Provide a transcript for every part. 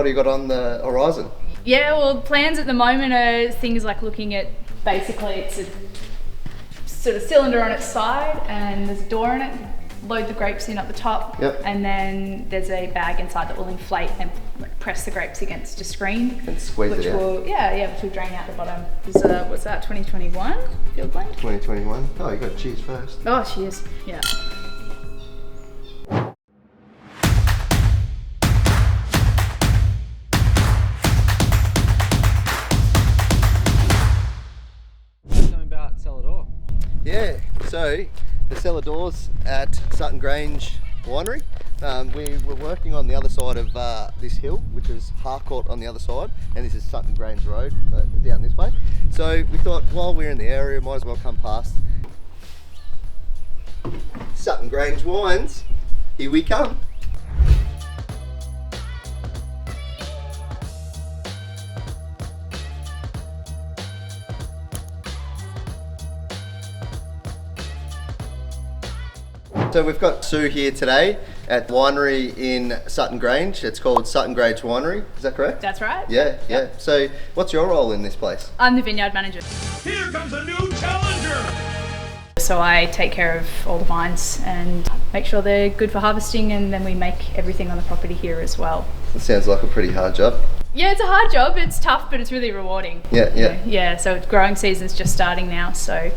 what do you got on the horizon? Yeah, well, plans at the moment are things like looking at, basically it's a sort of cylinder on its side and there's a door in it. Load the grapes in at the top, and then there's a bag inside that will inflate and press the grapes against a screen and squeeze it out. Which will drain out the bottom. Is what's that? 2021 field blend. 2021. Oh, you got cheers first. Oh, cheers. Yeah. Something about cellar door. Yeah. So the cellar doors at Sutton Grange Winery. We were working on the other side of this hill, which is Harcourt on the other side, and this is Sutton Grange Road down this way. So we thought while we're in the area, might as well come past Sutton Grange Wines. Here we come. So we've got Sue here today at the winery in Sutton Grange. It's called Sutton Grange Winery, is that correct? That's right. Yeah. So what's your role in this place? I'm the vineyard manager. Here comes a new challenger! So I take care of all the vines and make sure they're good for harvesting, and then we make everything on the property here as well. It sounds like a pretty hard job. Yeah, it's a hard job. It's tough, but it's really rewarding. Yeah. Yeah, so growing season's just starting now, so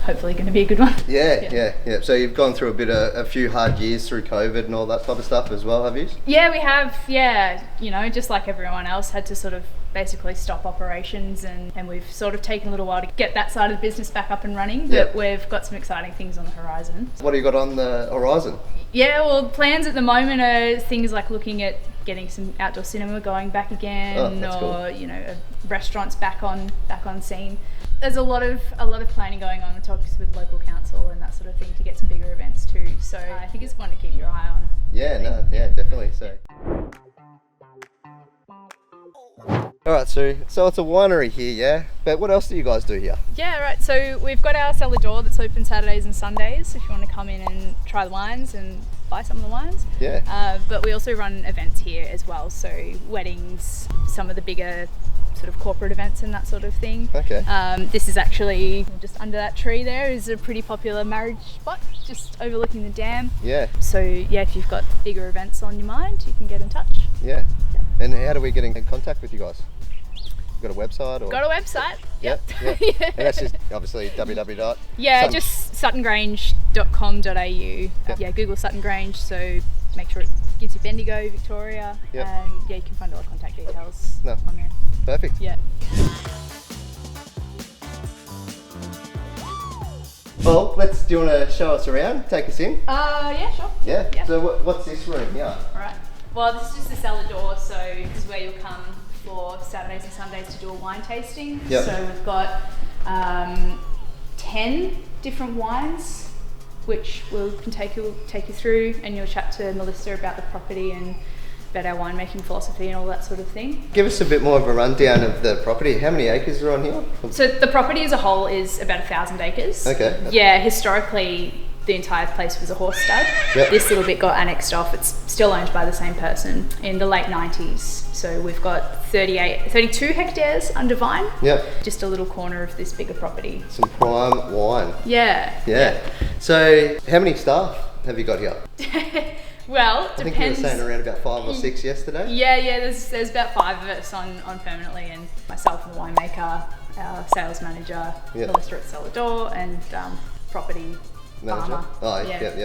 hopefully going to be a good one. Yeah. So you've gone through a few hard years through COVID and all that type of stuff as well, have you? Yeah, we have. Yeah, just like everyone else, had to sort of basically stop operations, and we've sort of taken a little while to get that side of the business back up and running, but we've got some exciting things on the horizon. What do you got on the horizon? Yeah, well, plans at the moment are things like looking at getting some outdoor cinema going back again, restaurants back on scene. There's a lot of planning going on. We talks with local council and that sort of thing to get some bigger events too. So I think it's one to keep your eye on. Yeah, definitely. So. All right, Sue. So it's a winery here, yeah? But what else do you guys do here? Yeah, right. So we've got our cellar door that's open Saturdays and Sundays if you want to come in and try the wines and buy some of the wines. Yeah. But we also run events here as well. So weddings, some of the bigger sort of corporate events and that sort of thing. Okay. This is actually just under that tree there is a pretty popular marriage spot, just overlooking the dam. Yeah. So yeah, if you've got bigger events on your mind, you can get in touch. Yeah. And how do we get in contact with you guys? Got a website? Got a website. Yep. Yeah. And that's just obviously www. Just suttongrange.com.au. Yeah, Google Sutton Grange, so make sure it gives you Bendigo, Victoria, and you can find all the contact details on there. Perfect. Yeah. Well, do you want to show us around? Take us in? Yeah, sure. Yeah. So what's this room? Yeah. Alright. Well, this is just the cellar door, so this is where you'll come for Saturdays and Sundays to do a wine tasting. Yep. So we've got 10 different wines which can take you through, and you'll chat to Melissa about the property and about our winemaking philosophy and all that sort of thing. Give us a bit more of a rundown of the property. How many acres are on here? So the property as a whole is about 1,000 acres. Okay. Yeah, historically the entire place was a horse stud. Yep. This little bit got annexed off. It's still owned by the same person in the late 90s. So we've got 32 hectares under vine. Yep. Just a little corner of this bigger property. Some prime wine. Yeah. So how many staff have you got here? Well, I think you were saying around about 5 or 6 yesterday. Yeah. There's about 5 of us on permanently, and myself, the winemaker, our sales manager, Melissa at Cellar Door, and property manager. farmer.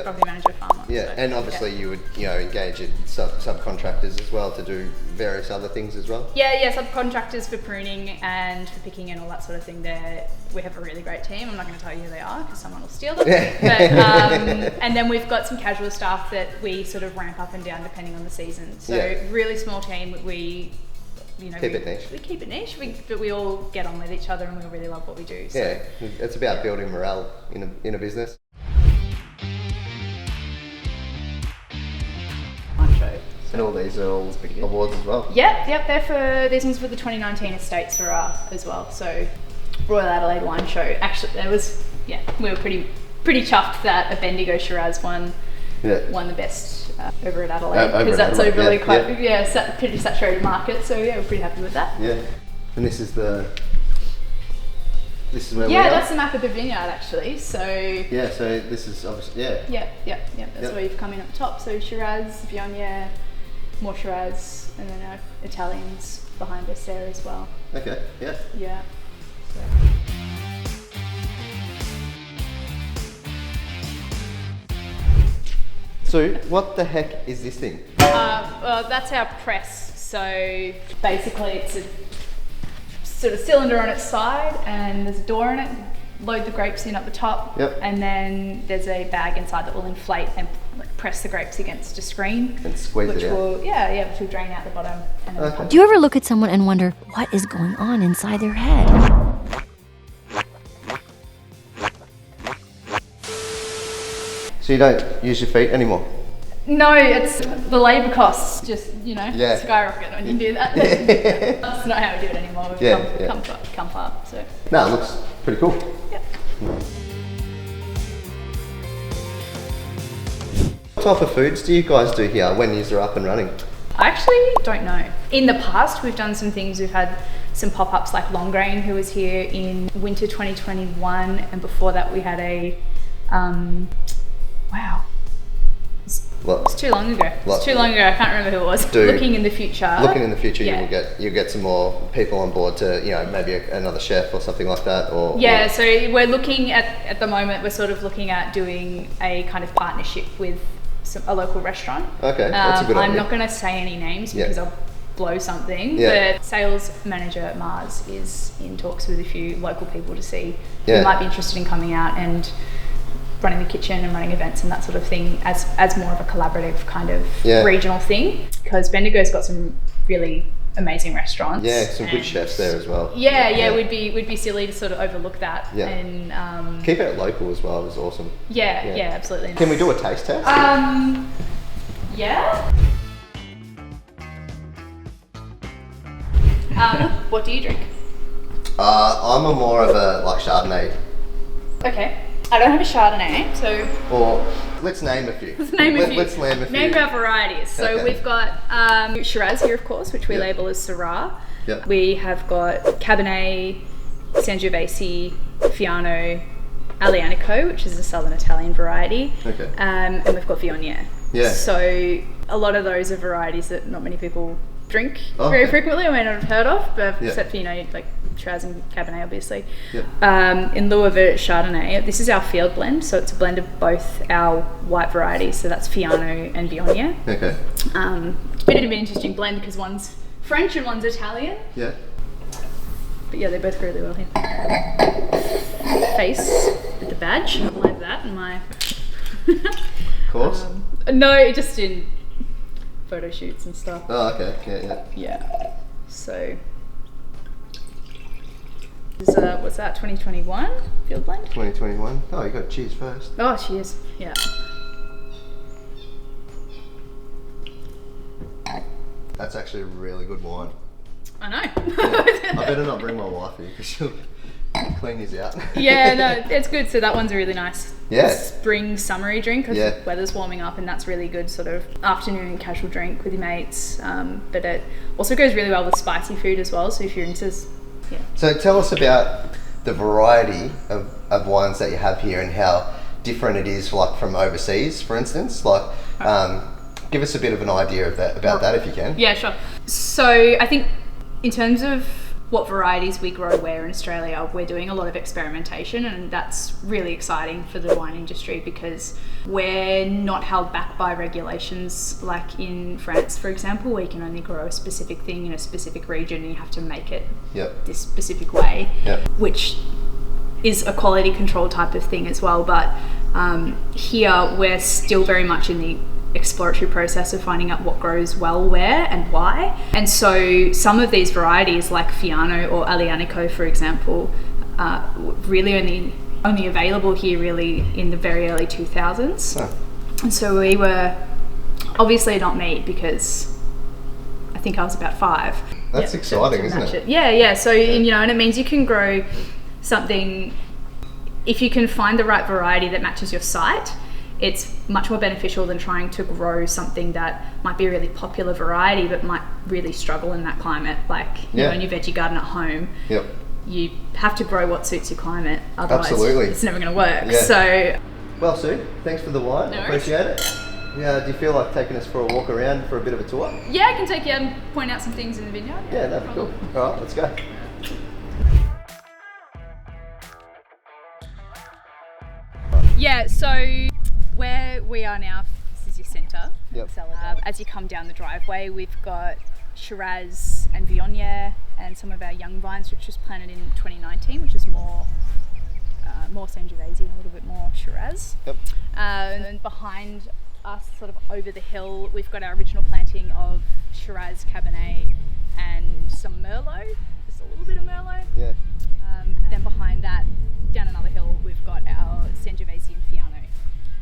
Property manager, farmer. Yeah, so, and obviously you would engage subcontractors as well to do various other things as well. Yeah, subcontractors for pruning and for picking and all that sort of thing. We have a really great team. I'm not going to tell you who they are because someone will steal them. But, and then we've got some casual staff that we sort of ramp up and down depending on the season. So really small team. We keep it niche. We keep it niche, but we all get on with each other and we really love what we do. So. Yeah, it's about building morale in a business. And all these are all awards as well. Yep. These ones for the 2019 Estates Syrah as well. So Royal Adelaide Wine Show. Actually, we were pretty chuffed that a Bendigo Shiraz won the best over at Adelaide, Over because at that's Adelaide, overly yeah, pretty saturated market. So yeah, we're pretty happy with that. Yeah. And this is where we Yeah, are? that's the map of the vineyard actually. So Yeah, so this is obviously, yeah. yeah. That's Yep. where you've come in up top. So Shiraz, Viognier, more Shiraz, and then our Italians behind us there as well. Okay, yeah. Yeah. So what the heck is this thing? Well, that's our press. So basically, it's a sort of cylinder on its side, and there's a door in it. Load the grapes in at the top, Yep. and then there's a bag inside that will inflate and press the grapes against a screen, And squeeze which it out. will which will drain out the bottom. And then Okay. Do you ever look at someone and wonder what is going on inside their head? So you don't use your feet anymore? No, it's the labour costs just Yeah. skyrocket when you do that. That's not how we do it anymore. We've Yeah, come far. So No, it looks pretty cool. yeah. What type of foods do you guys do here when you're up and running? I actually don't know. In the past, we've done some things. We've had some pop-ups like Long Grain, who was here in winter 2021, and before that we had a wow. Well, It's too long ago. What? It's too long ago. I can't remember who it was. Do- Looking in the future. looking in the future, Yeah. you'll get some more people on board to, maybe another chef or something like that, or Yeah, so we're looking at the moment, we're sort of looking at doing a kind of partnership with a local restaurant. Okay, that's a good I'm idea. not going to say any names Yeah. because I'll blow something, Yeah. but sales manager at Mars is in talks with a few local people to see Yeah. who might be interested in coming out and running the kitchen and running events and that sort of thing as more of a collaborative kind of Yeah. regional thing, because Bendigo's got some really amazing restaurants. Yeah, some good and- chefs there as well. Yeah, we'd be silly to sort of overlook that. Yeah. And Keep it local as well is awesome. yeah, absolutely. Can we do a taste test? Yeah. What do you drink? I'm a more of a Chardonnay, Okay. I don't have a Chardonnay, so or let's name a few. let's name a few. Let's name a few. Name our varieties. So Okay. we've got Shiraz here, of course, which we Yep. label as Syrah. Yep. We have got Cabernet, Sangiovese, Fiano, Aglianico, which is a southern Italian variety. Okay. And we've got Viognier. Yeah. So a lot of those are varieties that not many people drink Okay. very frequently or may not have heard of, but Yeah. except for, like Shiraz and Cabernet, obviously. Yep. In lieu of a Chardonnay, this is our field blend, so it's a blend of both our white varieties, so that's Fiano and Viognier. Okay. It's a bit of an interesting blend because one's French and one's Italian, Yeah. but yeah, they both go really well here. Face with the badge, I like that, and my... Of course. no, it just in photo shoots and stuff. Oh, okay. Yeah. Yeah. So, what's that? 2021 field blend. 2021. Oh, you got cheers first. Oh, cheers. Yeah. That's actually a really good wine. I know. I better not bring my wife here because she'll clean these out. Yeah, no, it's good. So that one's a really nice Yeah. spring summery drink. 'Cause Yeah. the weather's warming up, and that's really good sort of afternoon casual drink with your mates. But it also goes really well with spicy food as well. So if you're into, yeah. So tell us about the variety of wines that you have here and how different it is from overseas, for instance. Give us a bit of an idea of about that if you can. Yeah, sure. So I think in terms of what varieties we grow where in Australia, we're doing a lot of experimentation, and that's really exciting for the wine industry because we're not held back by regulations like in France, for example, where you can only grow a specific thing in a specific region and you have to make it Yep. this specific way, Yep. which is a quality control type of thing as well. But here we're still very much in the exploratory process of finding out what grows well where and why. And so some of these varieties like Fiano or Aglianico, for example, really only available here really in the very early 2000s. Oh. And so we were obviously not me because I think I was about 5. That's exciting, to isn't match it? Yeah. So and it means you can grow something if you can find the right variety that matches your site. It's much more beneficial than trying to grow something that might be a really popular variety but might really struggle in that climate, like you know, in your veggie garden at home. Yep. You have to grow what suits your climate, otherwise Absolutely. it's never going to work. Yeah. So Well, Sue, thanks for the wine. No worries. Appreciate it. Yeah, do you feel like taking us for a walk around for a bit of a tour? yeah, I can take you and point out some things in the vineyard. Yeah, that'd be cool. All right, let's go. Yeah, so where we are now, this is your centre. Yep. As you come down the driveway, we've got Shiraz and Viognier and some of our young vines, which was planted in 2019, which is more Sangiovese and a little bit more Shiraz. Yep. And then behind us, sort of over the hill, we've got our original planting of Shiraz, Cabernet, and some Merlot, just a little bit of Merlot. Yeah. And then behind that, down another hill, we've got our Sangiovese and Fiano.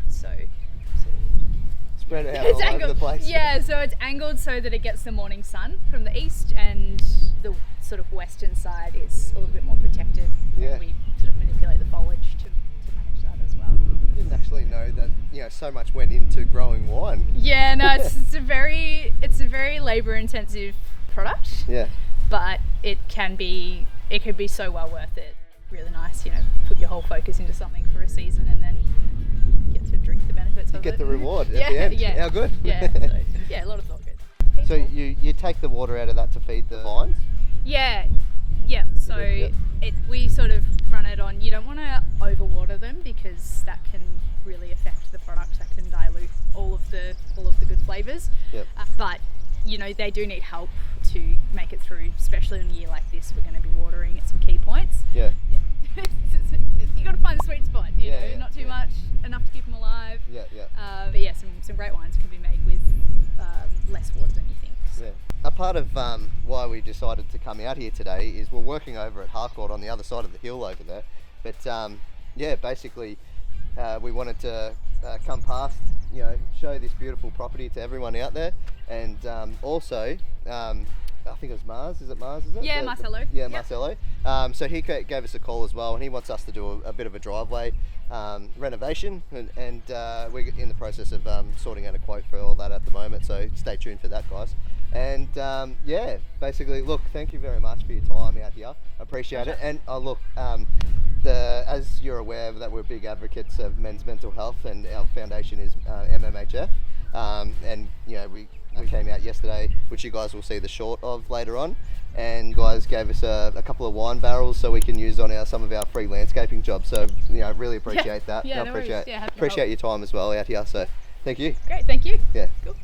So Spread it out it's all over angled. the place. Yeah, so it's angled so that it gets the morning sun from the east, and the sort of western side is a little bit more protected. Yeah. We sort of manipulate the foliage to manage that as well. I didn't actually know that, you know, so much went into growing wine. Yeah, no, it's a very labour intensive product, Yeah. but it can be so well worth it. Really nice, you know, put your whole focus into something for a season and then get to drink the benefits of it. Get the reward Yeah, at the end. yeah. How good. Yeah, so, yeah, a lot of thought goes. So you take the water out of that to feed the vines? Yeah. So Yep. we sort of run it on. You don't want to overwater them because that can really affect the product. That can dilute all of the good flavors. Yep. But you know, they do need help to make it through, especially in a year like this. We're going to be watering at some key points. Yeah. You got to find the sweet spot. You Yeah, know, yeah, not too yeah. much, enough to keep them alive. Yeah. But yeah, some great wines can be made with less water than you think. So. Yeah. A part of why we decided to come out here today is we're working over at Harcourt on the other side of the hill over there. But yeah, basically we wanted to come past, you know, show this beautiful property to everyone out there, and also I think it was Mars. Is it Mars? Is it? Yeah, Marcelo. Yeah, Yep. Marcelo. So he gave us a call as well, and he wants us to do a bit of a driveway renovation, and we're in the process of sorting out a quote for all that at the moment. So stay tuned for that, guys. And yeah, basically, look, thank you very much for your time out here. I appreciate it. And look, as you're aware that we're big advocates of men's mental health, and our foundation is MMHF. And you know, we came out yesterday, which you guys will see the short of later on, and you guys gave us a couple of wine barrels so we can use on some of our free landscaping jobs. So you know, really appreciate that. Yeah, I no worries. Yeah, happy to appreciate help. your time as well out here. So thank you. Great, thank you. Yeah. Cool.